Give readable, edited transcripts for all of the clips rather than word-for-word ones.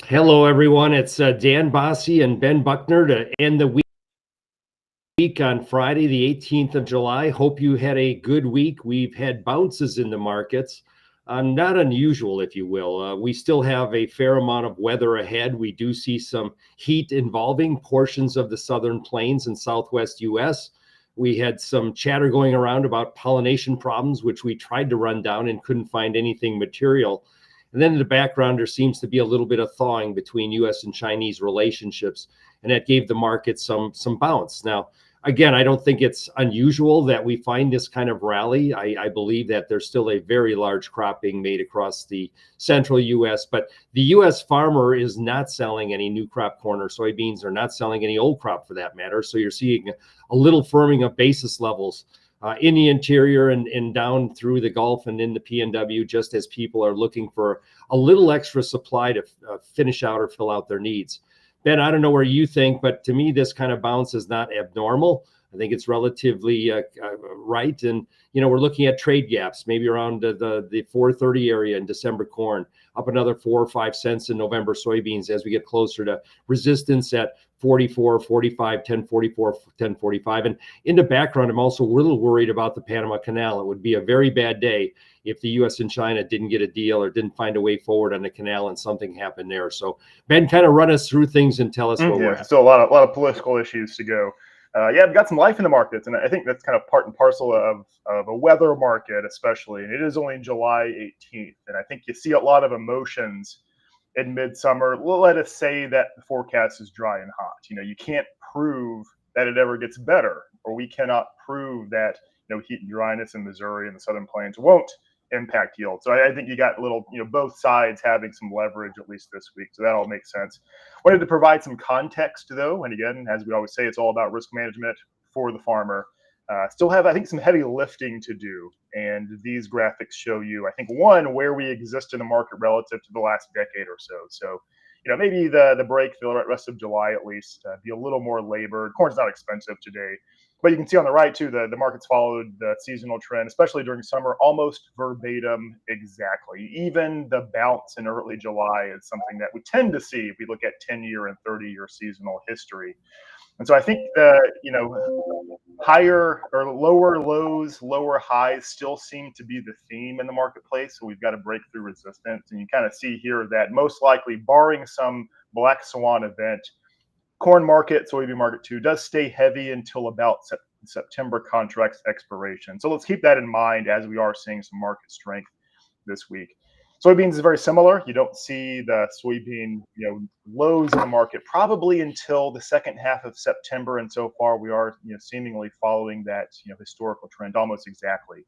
Hello, everyone. It's Dan Bossie and Ben Buckner to end the week on Friday, the 18th of July. Hope you had a good week. We've had bounces in the markets, not unusual, if you will. We still have a fair amount of weather ahead. We do see some heat involving portions of the southern plains and southwest U.S. We had some chatter going around about pollination problems, which we tried to run down and couldn't find anything material. And then in the background, there seems to be a little bit of thawing between U.S. and Chinese relationships, and that gave the market some bounce. Now, again, I don't think it's unusual that we find this kind of rally. I believe that there's still a very large crop being made across the central U.S., but the U.S. farmer is not selling any new crop corn or soybeans. They're not selling any old crop for that matter. So you're seeing a little firming of basis levels in the interior and down through the Gulf and in the PNW, just as people are looking for a little extra supply to finish out or fill out their needs. Ben, I don't know where you think, but to me, this kind of bounce is not abnormal. I think it's relatively right. And, we're looking at trade gaps, maybe around the 430 area in December corn, up another 4 or 5 cents in November soybeans as we get closer to resistance at 44, 45, 1044, 1045. And in the background, I'm also a little worried about the Panama Canal. It would be a very bad day if the U.S. and China didn't get a deal or didn't find a way forward on the canal and something happened there. So, Ben, kind of run us through things and tell us where we're at. Still a lot of political issues to go. We've got some life in the markets, and I think that's kind of part and parcel of a weather market, especially. And it is only July 18th, and I think you see a lot of emotions in midsummer. Let us say that the forecast is dry and hot. You can't prove that it ever gets better, or we cannot prove that heat and dryness in Missouri and the Southern Plains won't impact yield. So I think you got both sides having some leverage at least this week. So that all makes sense. Wanted to provide some context though. And again, as we always say, it's all about risk management for the farmer. Still have, I think, some heavy lifting to do. And these graphics show you, I think, one, where we exist in the market relative to the last decade or so. So, maybe the break for the rest of July at least be a little more labored. Corn's not expensive today. But you can see on the right, too, the markets followed the seasonal trend, especially during summer, almost verbatim exactly. Even the bounce in early July is something that we tend to see if we look at 10-year and 30-year seasonal history. And so I think higher or lower lows, lower highs still seem to be the theme in the marketplace. So we've got to break through resistance. And you kind of see here that most likely, barring some black swan event, corn market, soybean market too, does stay heavy until about September contracts expiration. So let's keep that in mind as we are seeing some market strength this week. Soybeans is very similar. You don't see the soybean lows in the market probably until the second half of September, and so far we are seemingly following that historical trend almost exactly.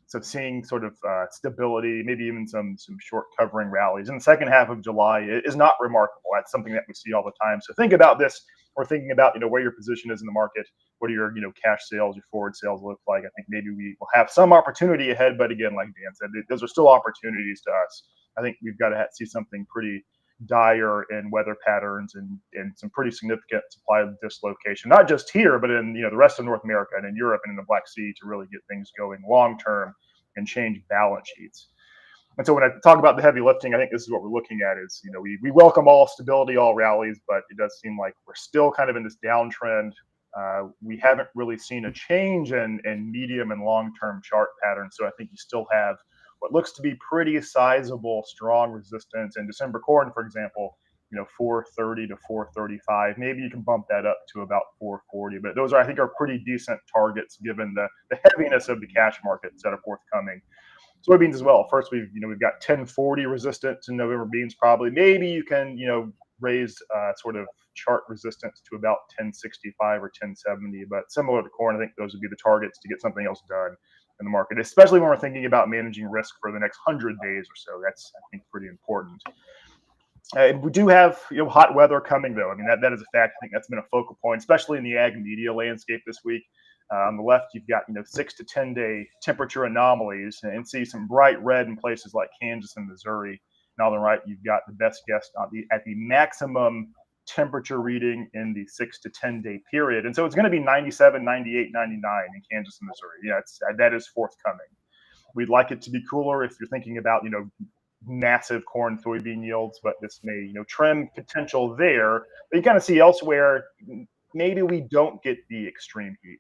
So seeing sort of stability, maybe even some short covering rallies in the second half of July is not remarkable. That's something that we see all the time. So think about this. We're thinking about where your position is in the market. What do your cash sales, your forward sales look like? I think maybe we will have some opportunity ahead, but again, like Dan said, those are still opportunities to us. I think we've got to see something pretty dire in weather patterns and some pretty significant supply dislocation, not just here, but in the rest of North America and in Europe and in the Black Sea to really get things going long term and change balance sheets. And so when I talk about the heavy lifting, I think this is what we're looking at is, we welcome all stability, all rallies, but it does seem like we're still kind of in this downtrend. We haven't really seen a change in medium and long-term chart patterns. So I think you still have what looks to be pretty sizable, strong resistance in December corn, for example, 430 to 435. Maybe you can bump that up to about 440. But those I think are pretty decent targets given the heaviness of the cash markets that are forthcoming. Soybeans as well. First, we've got 1040 resistance in November beans probably. Maybe you can raise sort of chart resistance to about 1065 or 1070. But similar to corn, I think those would be the targets to get something else done in the market, especially when we're thinking about managing risk for the next 100 days or so. That's, I think, pretty important. We do have hot weather coming, though. I mean, that is a fact. I think that's been a focal point, especially in the ag media landscape this week. On the left, you've got 6 to 10 day temperature anomalies, and see some bright red in places like Kansas and Missouri. And on the right, you've got the best guess at the maximum temperature reading in the 6 to 10 day period. And so it's going to be 97, 98, 99 in Kansas and Missouri. Yeah, that is forthcoming. We'd like it to be cooler if you're thinking about, massive corn soybean yields, but this may, trim potential there. But you kind of see elsewhere, maybe we don't get the extreme heat.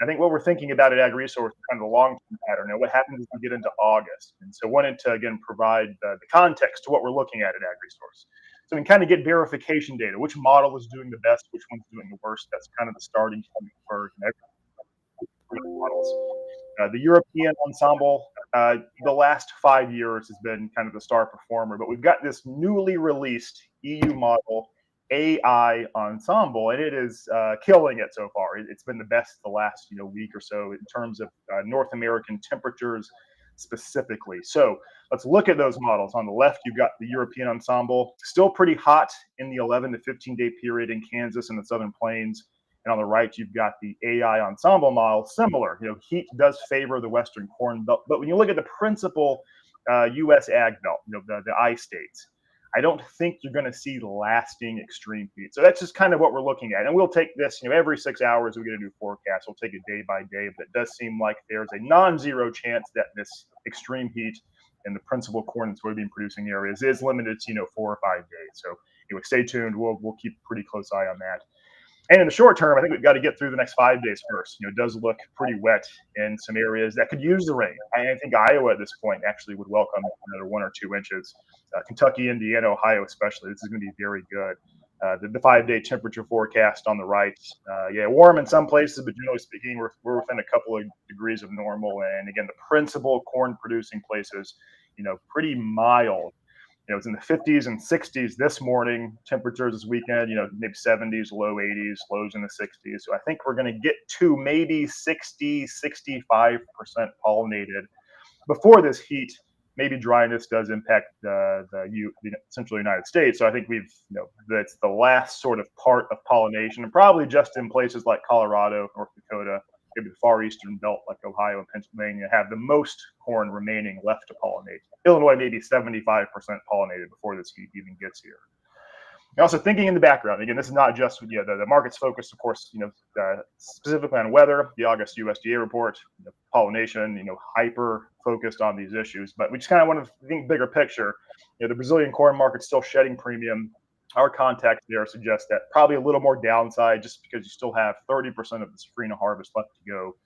I think what we're thinking about at Ag Resource is kind of the long-term pattern. Now, what happens as we get into August? And so wanted to, again, provide the context to what we're looking at Ag Resource. So we can kind of get verification data. Which model is doing the best? Which one's doing the worst? That's kind of the starting point for models. The European ensemble, the last 5 years has been kind of the star performer, but we've got this newly released EU model, AI ensemble, and it is killing it so far. It's been the best the last week or so in terms of North American temperatures specifically. So let's look at those models. On the left, you've got the European ensemble, still pretty hot in the 11 to 15 day period in Kansas and the Southern Plains. And on the right, you've got the AI ensemble model, similar. Heat does favor the Western Corn Belt, but when you look at the principal U.S. ag belt, the I states, I don't think you're going to see lasting extreme heat. So that's just kind of what we're looking at. And we'll take this, every 6 hours we get a new forecast. We'll take it day by day, but it does seem like there's a non-zero chance that this extreme heat in the principal corn and soybean producing areas is limited to 4 or 5 days. So stay tuned. We'll keep a pretty close eye on that. And in the short term, I think we've got to get through the next 5 days first. It does look pretty wet in some areas that could use the rain. I think Iowa at this point actually would welcome another 1 or 2 inches. Kentucky, Indiana, Ohio especially, this is going to be very good. The 5 day temperature forecast on the right. Warm in some places, but generally speaking, we're within a couple of degrees of normal. And again, the principal corn producing places, pretty mild. It's in the 50s and 60s this morning. Temperatures this weekend, maybe 70s, low 80s, lows in the 60s. So I think we're going to get to maybe 60, 65% pollinated before this heat. Maybe dryness does impact the central United States. So I think that's the last sort of part of pollination, and probably just in places like Colorado, North Dakota, maybe the far eastern belt like Ohio and Pennsylvania have the most corn remaining left to pollinate. Illinois maybe 75% pollinated before this heat even gets here. And also thinking in the background, again, this is not just the market's focused, of course, specifically on weather, the August USDA report, pollination, hyper focused on these issues. But we just kind of want to think bigger picture. The Brazilian corn market's still shedding premium. Our contacts there suggest that probably a little more downside just because you still have 30% of the safrinha harvest left to go.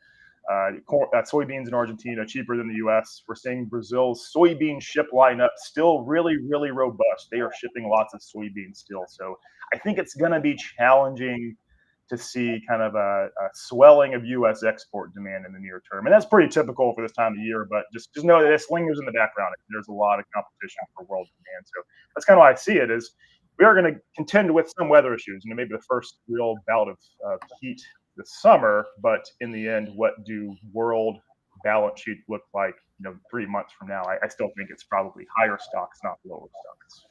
Soybeans in Argentina cheaper than the U.S. We're seeing Brazil's soybean ship lineup still really, really robust. They are shipping lots of soybeans still. So I think it's going to be challenging to see kind of a swelling of U.S. export demand in the near term. And that's pretty typical for this time of year, but just know that this lingers in the background. There's a lot of competition for world demand. So that's kind of why I see it is we are going to contend with some weather issues, maybe the first real bout of heat this summer. But in the end, what do world balance sheets look like, 3 months from now? I still think it's probably higher stocks, not lower stocks.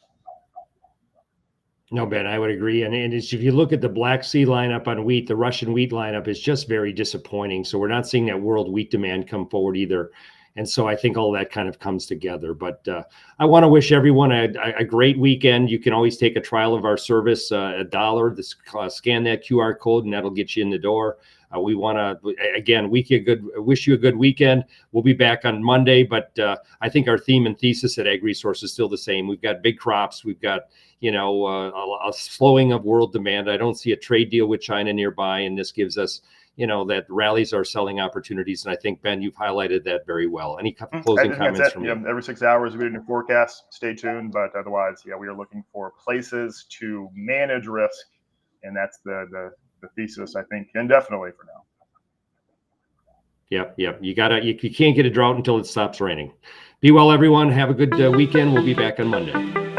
No, Ben, I would agree. And if you look at the Black Sea lineup on wheat, the Russian wheat lineup is just very disappointing. So we're not seeing that world wheat demand come forward either. And so I think all that kind of comes together. But I want to wish everyone a great weekend. You can always take a trial of our service, $1. Scan that QR code, and that'll get you in the door. We want to, again, wish you a good weekend. We'll be back on Monday, but I think our theme and thesis at Ag Resource is still the same. We've got big crops. We've got, a slowing of world demand. I don't see a trade deal with China nearby, and this gives us that rallies are selling opportunities. And I think, Ben, you've highlighted that very well. Any closing comments from you? Every 6 hours we do a new forecast. Stay tuned. But otherwise, we are looking for places to manage risk. And that's the thesis, I think, indefinitely for now. Yep. You can't get a drought until it stops raining. Be well, everyone. Have a good weekend. We'll be back on Monday.